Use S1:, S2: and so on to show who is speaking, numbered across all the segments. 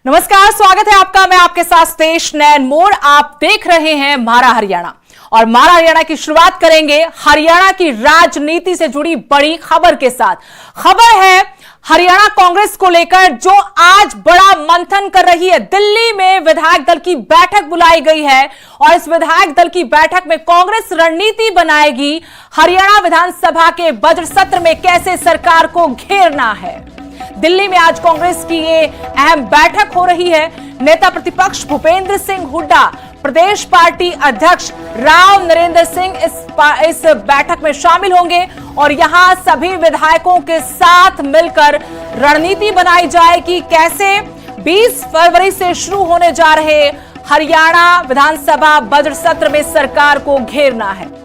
S1: नमस्कार, स्वागत है आपका। मैं आपके साथ स्टेश नैन मोर। आप देख रहे हैं मारा हरियाणा और मारा हरियाणा की शुरुआत करेंगे हरियाणा की राजनीति से जुड़ी बड़ी खबर के साथ। खबर है हरियाणा कांग्रेस को लेकर जो आज बड़ा मंथन कर रही है। दिल्ली में विधायक दल की बैठक बुलाई गई है और इस विधायक दल की बैठक में कांग्रेस रणनीति बनाएगी हरियाणा विधानसभा के बजट सत्र में कैसे सरकार को घेरना है। दिल्ली में आज कांग्रेस की ये अहम बैठक हो रही है। नेता प्रतिपक्ष भूपेंद्र सिंह हुड्डा, प्रदेश पार्टी अध्यक्ष राव नरेंद्र सिंह इस बैठक में शामिल होंगे और यहां सभी विधायकों के साथ मिलकर रणनीति बनाई जाएगी कैसे 20 फरवरी से शुरू होने जा रहे हरियाणा विधानसभा बजट सत्र में सरकार को घेरना है।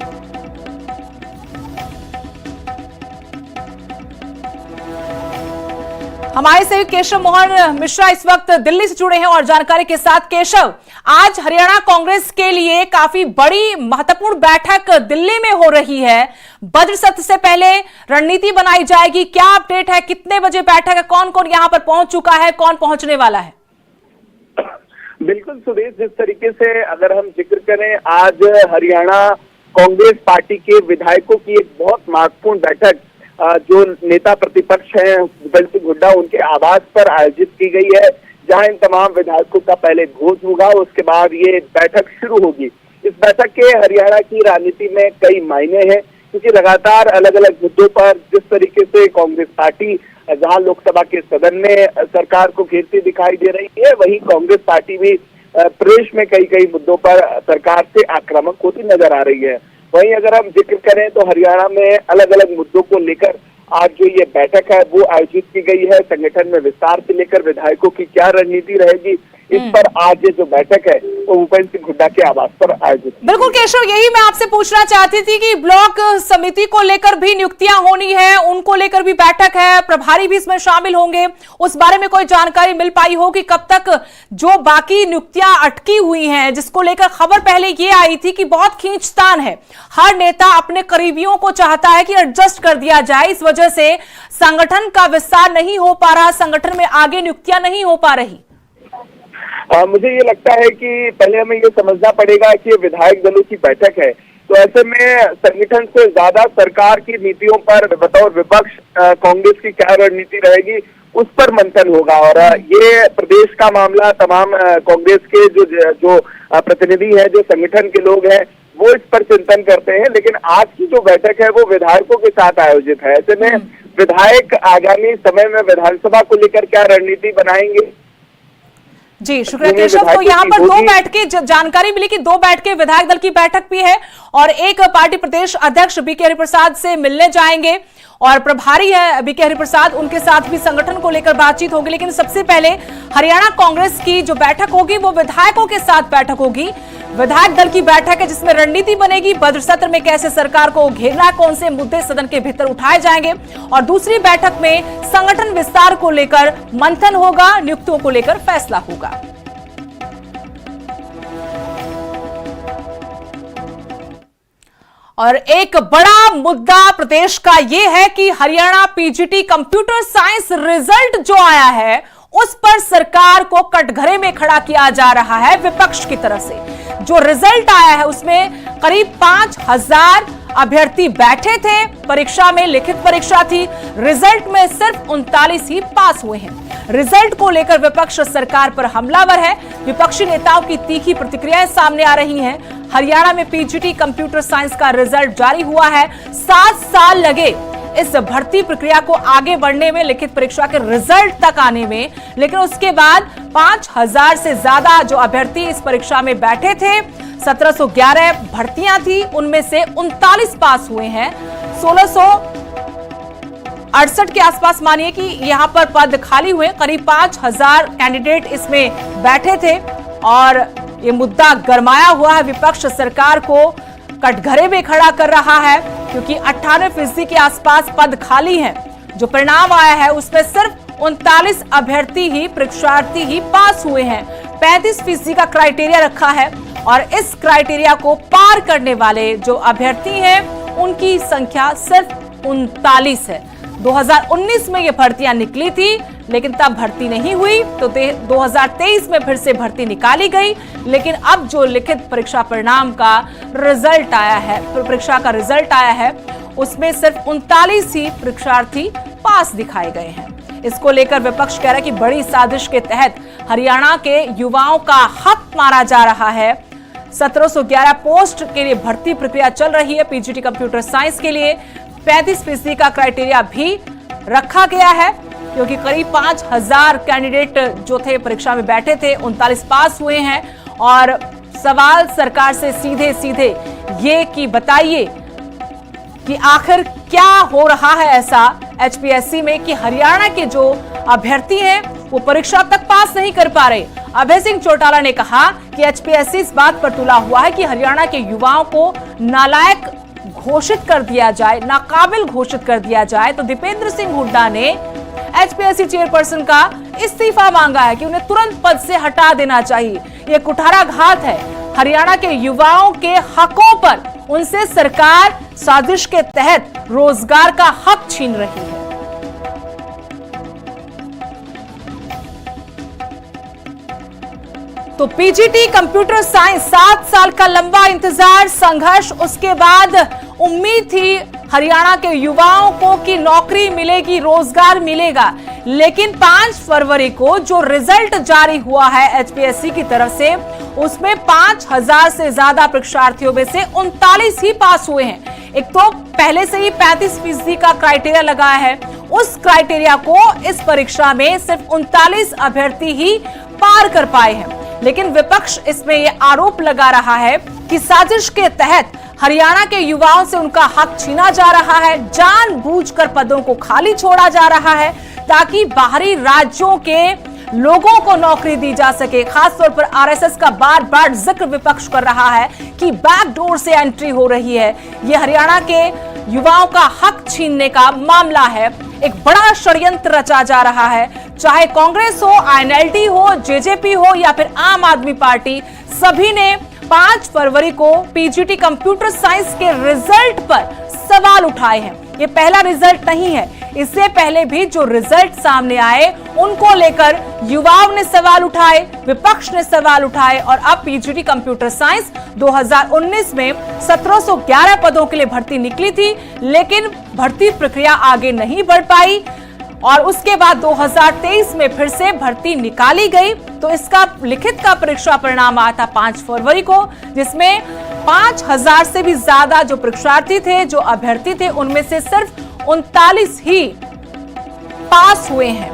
S1: हमारे सहयोगी केशव मोहन मिश्रा इस वक्त दिल्ली से जुड़े हैं और जानकारी के साथ। केशव, आज हरियाणा कांग्रेस के लिए काफी बड़ी महत्वपूर्ण बैठक दिल्ली में हो रही है। बजट सत्र से पहले रणनीति बनाई जाएगी, क्या अपडेट है? कितने बजे बैठक है? कौन कौन यहां पर पहुंच चुका है? कौन पहुंचने वाला है?
S2: बिल्कुल सुदेश, जिस तरीके से अगर हम जिक्र करें, आज हरियाणा कांग्रेस पार्टी के विधायकों की एक बहुत महत्वपूर्ण बैठक जो नेता प्रतिपक्ष हैं भूपेंद्र सिंह हुड्डा, उनके आवास पर आयोजित की गई है, जहां इन तमाम विधायकों का पहले भोज होगा, उसके बाद ये बैठक शुरू होगी। इस बैठक के हरियाणा की राजनीति में कई मायने हैं, क्योंकि लगातार अलग अलग मुद्दों पर जिस तरीके से कांग्रेस पार्टी जहां लोकसभा के सदन में सरकार को घेरती दिखाई दे रही है, वहीं कांग्रेस पार्टी भी प्रदेश में कई मुद्दों पर सरकार से आक्रामक होती नजर आ रही है। वहीं अगर हम जिक्र करें तो हरियाणा में अलग अलग मुद्दों को लेकर आज जो ये बैठक है वो आयोजित की गई है। संगठन में विस्तार से लेकर विधायकों की क्या रणनीति रहेगी, इस पर आज ये जो बैठक है वो भूपेंद्र सिंह हुड्डा के आवास पर आयोजित।
S1: बिल्कुल केशव, यही मैं आपसे पूछना चाहती थी कि ब्लॉक समिति को लेकर भी नियुक्तियां होनी है, उनको लेकर भी बैठक है, प्रभारी भी इसमें शामिल होंगे। उस बारे में कोई जानकारी मिल पाई हो कि कब तक जो बाकी नियुक्तियां अटकी हुई हैं, जिसको लेकर खबर पहले ये आई थी कि बहुत खींचतान है, हर नेता अपने करीबियों को चाहता है कि एडजस्ट कर दिया जाए, इस वजह से संगठन का विस्तार नहीं हो पा रहा, संगठन में आगे नियुक्तियां नहीं हो पा रही।
S2: मुझे ये लगता है कि पहले हमें ये समझना पड़ेगा कि ये विधायक दलों की बैठक है, तो ऐसे में संगठन से ज्यादा सरकार की नीतियों पर बतौर विपक्ष कांग्रेस की क्या रणनीति रहेगी उस पर मंथन होगा। और ये प्रदेश का मामला, तमाम कांग्रेस के जो प्रतिनिधि हैं, जो संगठन के लोग हैं, वो इस पर चिंतन करते हैं। लेकिन आज की जो बैठक है वो विधायकों के साथ आयोजित है। ऐसे में विधायक आगामी समय में विधानसभा को लेकर क्या रणनीति बनाएंगे।
S1: जी शुक्रिया केशव। तो यहाँ पर दो बैठकें, जानकारी मिली कि दो बैठकें, विधायक दल की बैठक भी है और एक पार्टी प्रदेश अध्यक्ष बीके हरिप्रसाद से मिलने जाएंगे और प्रभारी है बीके हरिप्रसाद, उनके साथ भी संगठन को लेकर बातचीत होगी। लेकिन सबसे पहले हरियाणा कांग्रेस की जो बैठक होगी वो विधायकों के साथ बैठक होगी। विधायक दल की बैठक है जिसमें रणनीति बनेगी, बजट सत्र में कैसे सरकार को घेरना, कौन से मुद्दे सदन के भीतर उठाए जाएंगे, और दूसरी बैठक में संगठन विस्तार को लेकर मंथन होगा, नियुक्तियों को लेकर फैसला होगा। और एक बड़ा मुद्दा प्रदेश का यह है कि Haryana PGT computer science result जो आया है उस पर सरकार को कटघरे में खड़ा किया जा रहा है विपक्ष की तरफ से। जो रिजल्ट आया है उसमें करीब 5000 अभ्यर्थी बैठे थे, परीक्षा में लिखित परीक्षा थी, रिजल्ट में सिर्फ 39 ही पास हुए हैं। रिजल्ट को लेकर विपक्ष सरकार पर हमलावर है। विपक्षी नेताओं की तीखी प्रतिक्रियाएं सामने आ रही हैं। हरियाणा में पीजीटी कंप्यूटर साइंस का रिजल्ट जारी हुआ है। 7 साल लगे इस भर्ती प्रक्रिया को आगे बढ़ने में, लिखित परीक्षा के रिजल्ट तक आने में, लेकिन उसके बाद 5000 से ज्यादा जो अभ्यर्थी इस परीक्षा में बैठे थे, 1711 भर्तियां थी, उनमें से 39 पास हुए हैं। 1668 के आसपास मानिए कि यहां पर पद खाली हुए, करीब 5000 कैंडिडेट इसमें बैठे थे और ये मुद्दा गरमाया हुआ है। विपक्ष सरकार को कटघरे में खड़ा कर रहा है क्योंकि 98% के आसपास पद खाली हैं। जो परिणाम आया है उसमें सिर्फ 39 अभ्यर्थी ही, परीक्षार्थी ही पास हुए हैं। 35% का क्राइटेरिया रखा है और इस क्राइटेरिया को पार करने वाले जो अभ्यर्थी हैं उनकी संख्या सिर्फ 39 है। 2019 में ये भर्तियां निकली थी, लेकिन तब भर्ती नहीं हुई तो 2023 में फिर से भर्ती निकाली गई। लेकिन अब जो लिखित परीक्षा परिणाम का रिजल्ट आया है, परीक्षा का रिजल्ट आया है, उसमें सिर्फ 39 ही परीक्षार्थी पास दिखाए गए हैं। इसको लेकर विपक्ष कह रहा है कि बड़ी साजिश के तहत हरियाणा के युवाओं का हक मारा जा रहा है। 1711 पोस्ट के लिए भर्ती प्रक्रिया चल रही है। पीजीटी कंप्यूटर साइंस के लिए 35% का क्राइटेरिया भी रखा गया है, क्योंकि करीब 5000 कैंडिडेट जो थे परीक्षा में बैठे थे, 39 पास हुए हैं। और सवाल सरकार से सीधे सीधे ये कि बताइए कि आखिर क्या हो रहा है ऐसा एचपीएससी में कि हरियाणा के जो अभ्यर्थी हैं वो परीक्षा तक पास नहीं कर पा रहे। अभय सिंह चौटाला ने कहा कि एचपीएससी इस बात पर तुला हुआ है कि हरियाणा के युवाओं को नालायक घोषित कर दिया जाए, नाकाबिल घोषित कर दिया जाए। तो दीपेंद्र सिंह हुड्डा ने एचपीएससी चेयरपर्सन का इस्तीफा मांगा है कि उन्हें तुरंत पद से हटा देना चाहिए। यह कुठाराघात है हरियाणा के युवाओं के हकों पर। उनसे सरकार साजिश के तहत रोजगार का हक छीन रही है। तो पीजीटी कंप्यूटर साइंस 7 साल का लंबा इंतजार, संघर्ष, उसके बाद उम्मीद थी हरियाणा के युवाओं को कि नौकरी मिलेगी, रोजगार मिलेगा। लेकिन 5 फरवरी को जो रिजल्ट जारी हुआ है एचपीएससी की तरफ से, उसमें 5000 से ज्यादा परीक्षार्थियों में से 39 ही पास हुए हैं। एक तो पहले से ही 35% का क्राइटेरिया लगा है, उस क्राइटेरिया को इस परीक्षा में सिर्फ 39 अभ्यर्थी ही पार कर पाए हैं। लेकिन विपक्ष इसमें यह आरोप लगा रहा है कि साजिश के तहत हरियाणा के युवाओं से उनका हक छीना जा रहा है, जानबूझकर पदों को खाली छोड़ा जा रहा है ताकि बाहरी राज्यों के लोगों को नौकरी दी जा सके। खासतौर पर आरएसएस का बार बार जिक्र विपक्ष कर रहा है कि बैकडोर से एंट्री हो रही है। यह हरियाणा के युवाओं का हक छीनने का मामला है। एक बड़ा षड्यंत्र रचा जा रहा है, चाहे कांग्रेस हो, आईएनएलडी हो, जेजेपी हो या फिर आम आदमी पार्टी, सभी ने 5 फरवरी को पीजीटी कंप्यूटर साइंस के रिजल्ट पर सवाल उठाए हैं। ये पहला रिजल्ट नहीं है, इससे पहले भी जो रिजल्ट सामने आए उनको लेकर युवाओं ने सवाल उठाए, विपक्ष ने सवाल उठाए। और अब पीजीटी कंप्यूटर साइंस 2019 में 1711 पदों के लिए भर्ती निकली थी, लेकिन भर्ती प्रक्रिया आगे नहीं बढ़ पाई और उसके बाद 2023 में फिर से भर्ती निकाली गई। तो इसका लिखित का परीक्षा परिणाम आया था 5 फरवरी को, जिसमें 5000 से भी ज्यादा जो परीक्षार्थी थे, जो अभ्यर्थी थे, उनमें से सिर्फ 39 ही पास हुए हैं।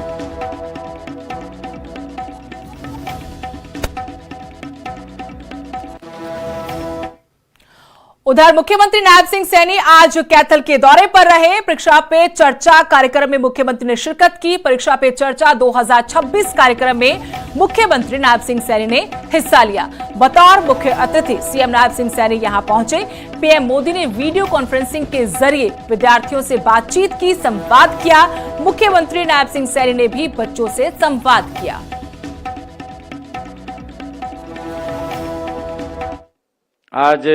S1: उधर मुख्यमंत्री नायब सिंह सैनी आज कैथल के दौरे पर रहे। परीक्षा पे चर्चा कार्यक्रम में मुख्यमंत्री ने शिरकत की। परीक्षा पे चर्चा 2026 कार्यक्रम में मुख्यमंत्री नायब सिंह सैनी ने हिस्सा लिया। बतौर मुख्य अतिथि सीएम नायब सिंह सैनी यहां पहुंचे। पीएम मोदी ने वीडियो कॉन्फ्रेंसिंग के जरिए विद्यार्थियों से बातचीत की, संवाद किया। मुख्यमंत्री नायब सिंह सैनी ने भी बच्चों से संवाद किया।
S3: आज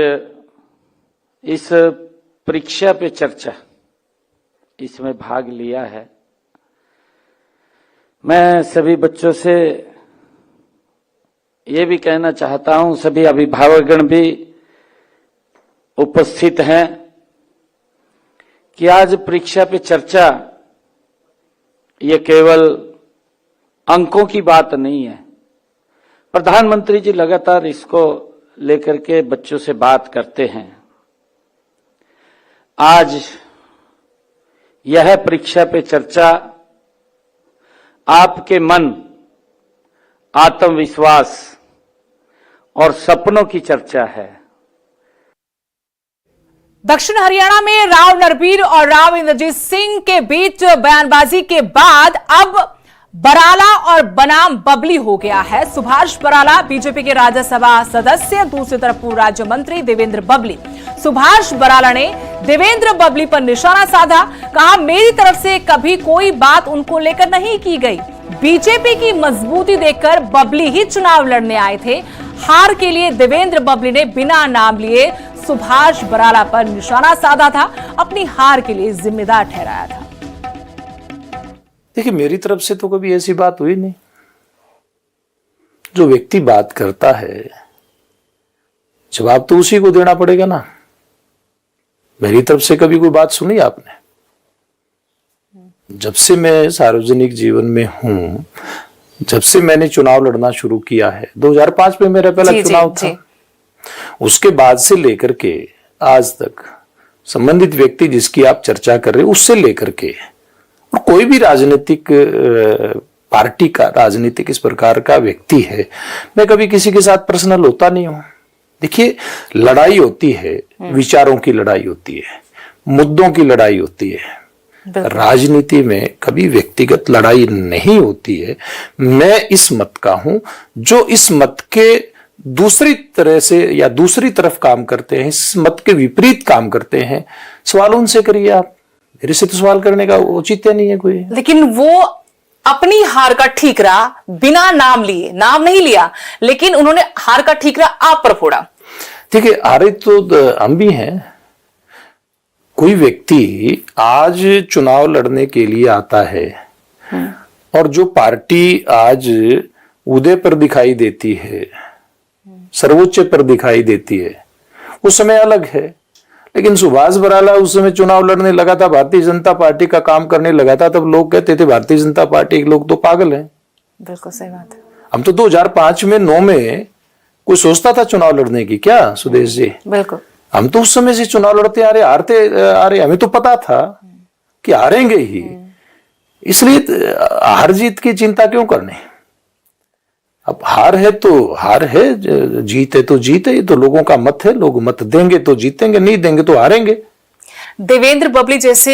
S3: इस परीक्षा पे चर्चा इसमें भाग लिया है। मैं सभी बच्चों से ये भी कहना चाहता हूं, सभी अभिभावकगण भी उपस्थित हैं, कि आज परीक्षा पे चर्चा ये केवल अंकों की बात नहीं है। प्रधानमंत्री जी लगातार इसको लेकर के बच्चों से बात करते हैं। आज यह परीक्षा पे चर्चा आपके मन, आत्मविश्वास और सपनों की चर्चा है।
S1: दक्षिण हरियाणा में राव नरबीर और राव इंद्रजीत सिंह के बीच बयानबाजी के बाद अब बराला और बनाम बबली हो गया है। सुभाष बराला बीजेपी के राज्यसभा सदस्य, दूसरी तरफ पूर्व राज्य मंत्री देवेंद्र बबली। सुभाष बराला ने देवेंद्र बबली पर निशाना साधा, कहा मेरी तरफ से कभी कोई बात उनको लेकर नहीं की गई। बीजेपी की मजबूती देखकर बबली ही चुनाव लड़ने आए थे। हार के लिए देवेंद्र बबली ने बिना नाम लिए सुभाष बराला पर निशाना साधा था, अपनी हार के लिए जिम्मेदार ठहराया था।
S4: देखिए, मेरी तरफ से तो कभी ऐसी बात हुई नहीं। जो व्यक्ति बात करता है जवाब तो उसी को देना पड़ेगा ना। मेरी तरफ से कभी कोई बात सुनी आपने? जब से मैं सार्वजनिक जीवन में हूं, जब से मैंने चुनाव लड़ना शुरू किया है, 2005 में मेरा पहला चुनाव था, उसके बाद से लेकर के आज तक संबंधित व्यक्ति जिसकी आप चर्चा कर रहे हो उससे लेकर के और कोई भी राजनीतिक पार्टी का राजनीतिक इस प्रकार का व्यक्ति है, मैं कभी किसी के साथ पर्सनल होता नहीं हूं। देखिए, लड़ाई होती है, विचारों की लड़ाई होती है, मुद्दों की लड़ाई होती है। राजनीति में कभी व्यक्तिगत लड़ाई नहीं होती है। मैं इस मत का हूं, जो इस मत के दूसरी तरह से या दूसरी तरफ काम करते हैं, इस मत के विपरीत काम करते हैं, सवाल उनसे करिए आप। मेरे से तो सवाल करने का औचित्य नहीं है कोई।
S1: लेकिन वो अपनी हार का ठीकरा बिना नाम लिए, नाम नहीं लिया, लेकिन उन्होंने हार का ठीकरा आप पर फोड़ा।
S4: ठीक है, हारे तो हम भी हैं। कोई व्यक्ति आज चुनाव लड़ने के लिए आता है और जो पार्टी आज उदय पर दिखाई देती है, सर्वोच्च पर दिखाई देती है, उस समय अलग है। लेकिन सुभाष बराला उस समय चुनाव लड़ने लगा था, भारतीय जनता पार्टी का काम करने लगा था, तब लोग कहते थे भारतीय जनता पार्टी के लोग तो पागल हैं।
S1: बिल्कुल सही बात है।
S4: हम तो 2005 में 9 में कोई सोचता था चुनाव लड़ने की क्या सुदेश जी?
S1: बिल्कुल।
S4: हम तो उस समय से चुनाव लड़ते आ रहे, हारते आ रहे, हमें तो पता था कि हारेंगे ही, इसलिए हार जीत की चिंता क्यों करनी? अब हार है तो हार है, जीत है तो जीत है, ये तो लोगों का मत है। लोग मत देंगे तो जीतेंगे, नहीं देंगे तो हारेंगे।
S1: देवेंद्र बबली जैसे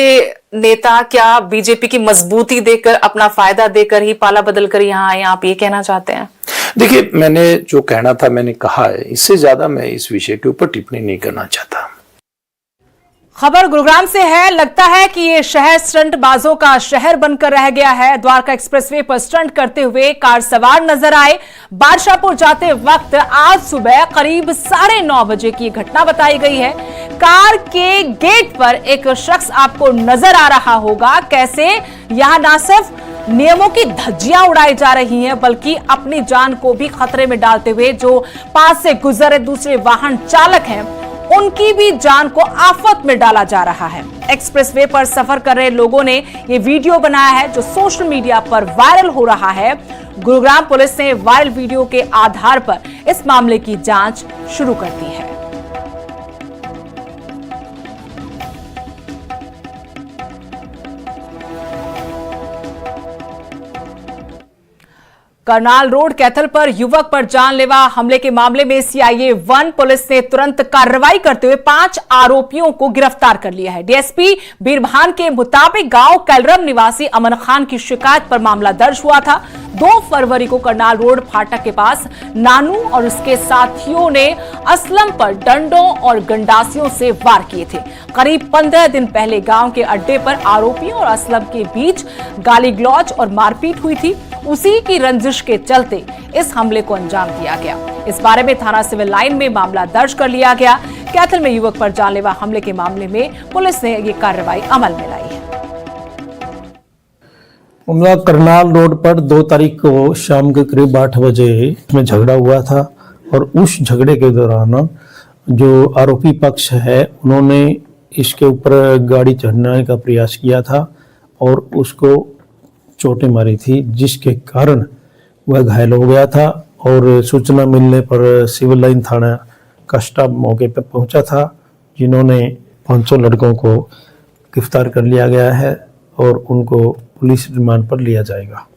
S1: नेता क्या बीजेपी की मजबूती देकर, अपना फायदा देकर ही पाला बदल कर यहाँ आए, आप ये कहना चाहते हैं?
S4: देखिए, मैंने जो कहना था मैंने कहा है, इससे ज्यादा मैं इस विषय के ऊपर टिप्पणी नहीं करना चाहता।
S1: खबर गुरुग्राम से है। लगता है कि ये शहर स्टंटबाजों का शहर बनकर रह गया है। द्वारका एक्सप्रेसवे पर स्टंट करते हुए कार सवार नजर आए। बादशाहपुर जाते वक्त आज सुबह करीब 9:30 बजे की घटना बताई गई है। कार के गेट पर एक शख्स आपको नजर आ रहा होगा, कैसे यहां न सिर्फ नियमों की धज्जियां उड़ाई जा रही हैं, बल्कि अपनी जान को भी खतरे में डालते हुए जो पास से गुजरे दूसरे वाहन चालक हैं, उनकी भी जान को आफत में डाला जा रहा है। एक्सप्रेसवे पर सफर कर रहे लोगों ने ये वीडियो बनाया है जो सोशल मीडिया पर वायरल हो रहा है। गुरुग्राम पुलिस ने वायरल वीडियो के आधार पर इस मामले की जांच शुरू कर दी है। करनाल रोड कैथल पर युवक पर जानलेवा हमले के मामले में सीआईए 1 पुलिस ने तुरंत कार्रवाई करते हुए 5 आरोपियों को गिरफ्तार कर लिया है। डीएसपी बीरभान के मुताबिक गांव कैलरम निवासी अमन खान की शिकायत पर मामला दर्ज हुआ था। 2 फरवरी को करनाल रोड फाटक के पास नानू और उसके साथियों ने असलम पर डंडों और गंडासियों से वार किए थे। करीब 15 दिन पहले गांव के अड्डे पर आरोपियों और असलम के बीच गाली गलौज और मारपीट हुई थी। उसी की रंजिश के चलते इस हमले को अंजाम दिया गया। इस बारे में थाना सिविल लाइन में मामला दर्ज कर लिया गया। कैथल में युवक पर जानलेवा हमले के मामले में पुलिस ने ये कार्रवाई अमल में लाई है।
S5: करनाल रोड पर 2 तारीख को शाम के करीब 8 बजे में झगड़ा हुआ था और उस झगड़े के दौरान जो आरोपी पक्ष है उन्होंने इसके ऊपर गाड़ी चढ़ने का प्रयास किया था और उसको चोटें मारी थी, जिसके कारण वह घायल हो गया था। और सूचना मिलने पर सिविल लाइन थाना का स्टाफ मौके पर पहुंचा था, जिन्होंने 500 लड़कों को गिरफ्तार कर लिया गया है और उनको पुलिस रिमांड पर लिया जाएगा।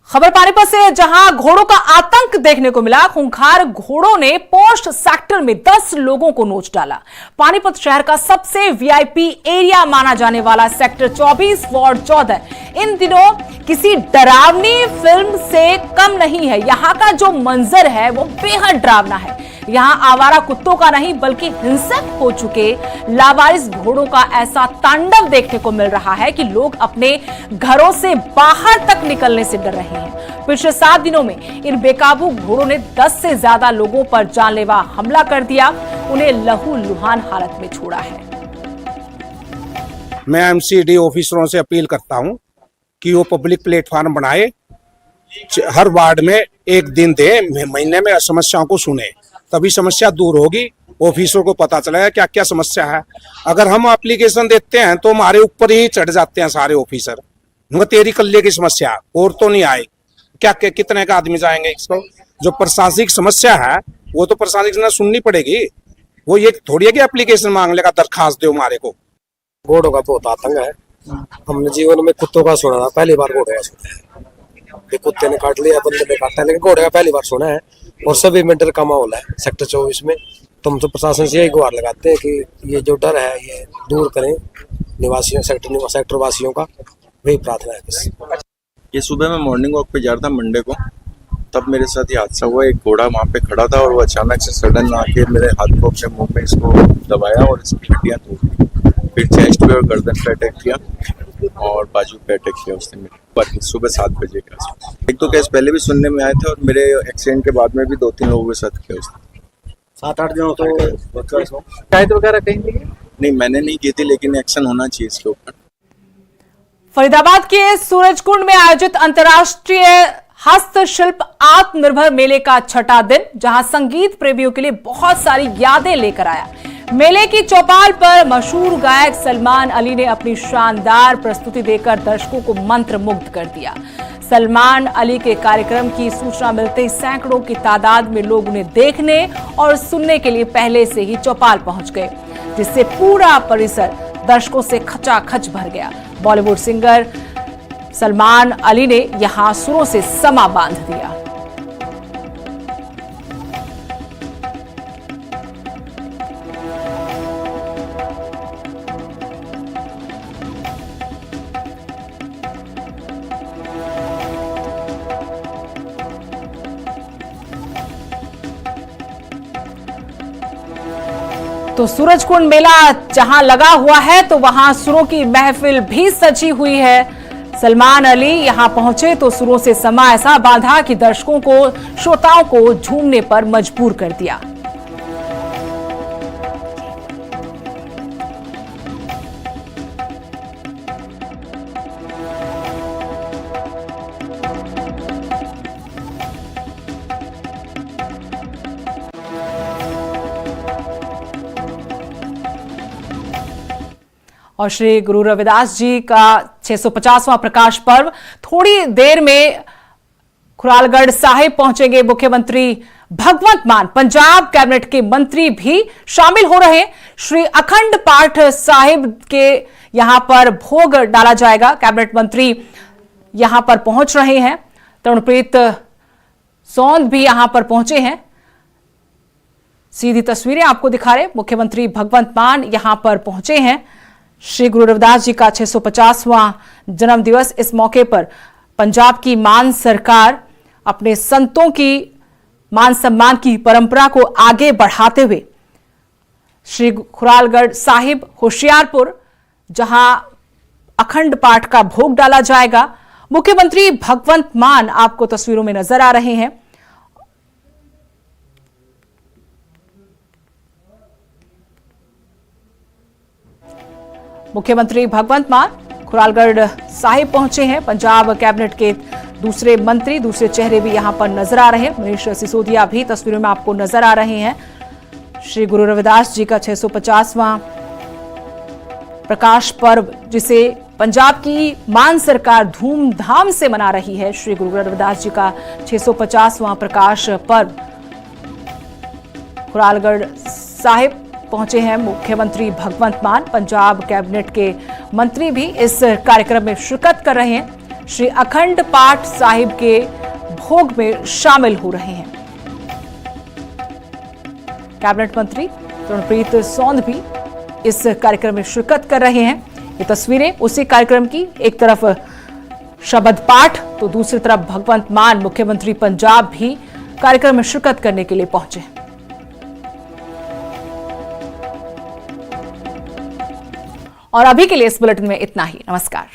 S1: खबर पानीपत से, जहां घोड़ों का आतंक देखने को मिला। खूंखार घोड़ों ने पोस्ट सेक्टर में 10 लोगों को नोच डाला। पानीपत शहर का सबसे वीआईपी एरिया माना जाने वाला सेक्टर 24 वार्ड 14 इन दिनों किसी डरावनी फिल्म से कम नहीं है। यहाँ का जो मंजर है वो बेहद डरावना है। यहाँ आवारा कुत्तों का नहीं बल्कि हिंसक हो चुके लावारिस घोड़ों का ऐसा तांडव देखने को मिल रहा है कि लोग अपने घरों से बाहर तक निकलने से डर रहे हैं। पिछले 7 दिनों में इन बेकाबू घोड़ों ने 10 से ज्यादा लोगों पर जानलेवा हमला कर दिया, उन्हें लहूलुहान हालत में छोड़ा है।
S6: मैं एमसीडी ऑफिसरों से अपील करता हूं कि वो पब्लिक प्लेटफॉर्म बनाए, हर वार्ड में एक दिन दे, महीने में समस्याओं को सुने, तभी समस्या दूर होगी। ऑफिसरों को पता चलेगा क्या क्या समस्या है। अगर हम एप्लीकेशन देते हैं तो हमारे ऊपर ही चढ़ जाते हैं सारे ऑफिसर, उनका तेरी कल्ले की समस्या और तो नहीं आए, क्या कितने का आदमी जाएंगे। इसको जो प्रशासनिक समस्या है वो तो प्रशासनिक ने सुननी पड़ेगी। वो ये थोड़ी है कि एप्लीकेशन मांग लेगा, दरखास्त दो हमारे को।
S7: घोड़ों का बहुत आतंक है। हमने जीवन में कुत्तों का सुना था, पहली बार घोड़े का सुना है। ये कुत्ते ने काट लिया, बंदे ने काटा, लेकिन घोड़े का पहली बार सुना है। और सभी में डर का माहौल है सेक्टर 24 में। तो हम तो प्रशासन से यही गुहार लगाते हैं कि ये जो डर है ये दूर करें निवासियों, सेक्टर वासियों का, वही प्रार्थना है बस।
S8: ये सुबह मैं मॉर्निंग वॉक पे जा रहा था मंडे को, तब मेरे साथ ये हादसा हुआ। एक घोड़ा वहाँ पे खड़ा था और वो अचानक से सडन आके मेरे हाथ को अपने मुंह में इसको दबाया और इसकी हड्डियाँ तोड़ दी। फिर चेस्ट पे और गर्दन पे अटैक किया और बाजू पे अटैक किया उसने मेरे। सुबह 7 बजे के आसपास। एक तो केस पहले भी सुनने में आए थे और मेरे एक्सीडेंट के बाद में भी 2-3 लोगों के साथ किया उसने।
S7: 7-8 दिनों तो
S3: शिकायत वगैरह कहीं
S8: नहीं, मैंने नहीं की थी, लेकिन एक्शन होना चाहिए इसके ऊपर।
S1: फरीदाबाद के सूरजकुंड में आयोजित अंतर्राष्ट्रीय हस्तशिल्प आत्मनिर्भर मेले का छठा दिन, जहां संगीत प्रेमियों के लिए बहुत सारी यादें लेकर आया। मेले की चौपाल पर मशहूर गायक सलमान अली ने अपनी शानदार प्रस्तुति देकर दर्शकों को मंत्रमुग्ध कर दिया। सलमान अली के कार्यक्रम की सूचना मिलते ही सैकड़ों की तादाद में लोग उन्हें देखने और सुनने के लिए पहले से ही चौपाल पहुंच गए, जिससे पूरा परिसर दर्शकों से खचाखच भर गया। बॉलीवुड सिंगर सलमान अली ने यहां सुरों से समा बांध दिया। तो सूरजकुंड मेला जहां लगा हुआ है तो वहां सुरों की महफिल भी सजी हुई है। सलमान अली यहां पहुंचे तो सुरों से समा ऐसा बांधा कि दर्शकों को, श्रोताओं को झूमने पर मजबूर कर दिया। और श्री गुरु रविदास जी का 650वां प्रकाश पर्व, थोड़ी देर में खुरालगढ़ साहिब पहुंचेंगे मुख्यमंत्री भगवंत मान। पंजाब कैबिनेट के मंत्री भी शामिल हो रहे हैं। श्री अखंड पाठ साहिब के यहां पर भोग डाला जाएगा। कैबिनेट मंत्री यहां पर पहुंच रहे हैं। तरुणप्रीत सौंद भी यहां पर पहुंचे हैं। सीधी तस्वीरें आपको दिखा रहे। मुख्यमंत्री भगवंत मान यहां पर पहुंचे हैं। श्री गुरु रविदास जी का 650वां जन्म दिवस, इस मौके पर पंजाब की मान सरकार अपने संतों की मान सम्मान की परंपरा को आगे बढ़ाते हुए श्री खुरालगढ़ साहिब होशियारपुर, जहां अखंड पाठ का भोग डाला जाएगा। मुख्यमंत्री भगवंत मान आपको तस्वीरों में नजर आ रहे हैं। मुख्यमंत्री भगवंत मान खुरालगढ़ साहिब पहुंचे हैं। पंजाब कैबिनेट के दूसरे मंत्री, दूसरे चेहरे भी यहां पर नजर आ रहे हैं। मनीष सिसोदिया भी तस्वीरों में आपको नजर आ रहे हैं। श्री गुरु रविदास जी का 650वां प्रकाश पर्व, जिसे पंजाब की मान सरकार धूमधाम से मना रही है। श्री गुरु रविदास जी का 650वां प्रकाश पर्व खुरालगढ़ साहिब पहुंचे हैं मुख्यमंत्री भगवंत मान। पंजाब कैबिनेट के मंत्री भी इस कार्यक्रम में शिरकत कर रहे हैं। श्री अखंड पाठ साहिब के भोग में शामिल हो रहे हैं। कैबिनेट मंत्री तरुणप्रीत सौंद भी इस कार्यक्रम में शिरकत कर रहे हैं। ये तस्वीरें उसी कार्यक्रम की, एक तरफ शबद पाठ तो दूसरी तरफ भगवंत मान मुख्यमंत्री पंजाब भी कार्यक्रम में शिरकत करने के लिए पहुंचे। और अभी के लिए इस बुलेटिन में इतना ही। नमस्कार।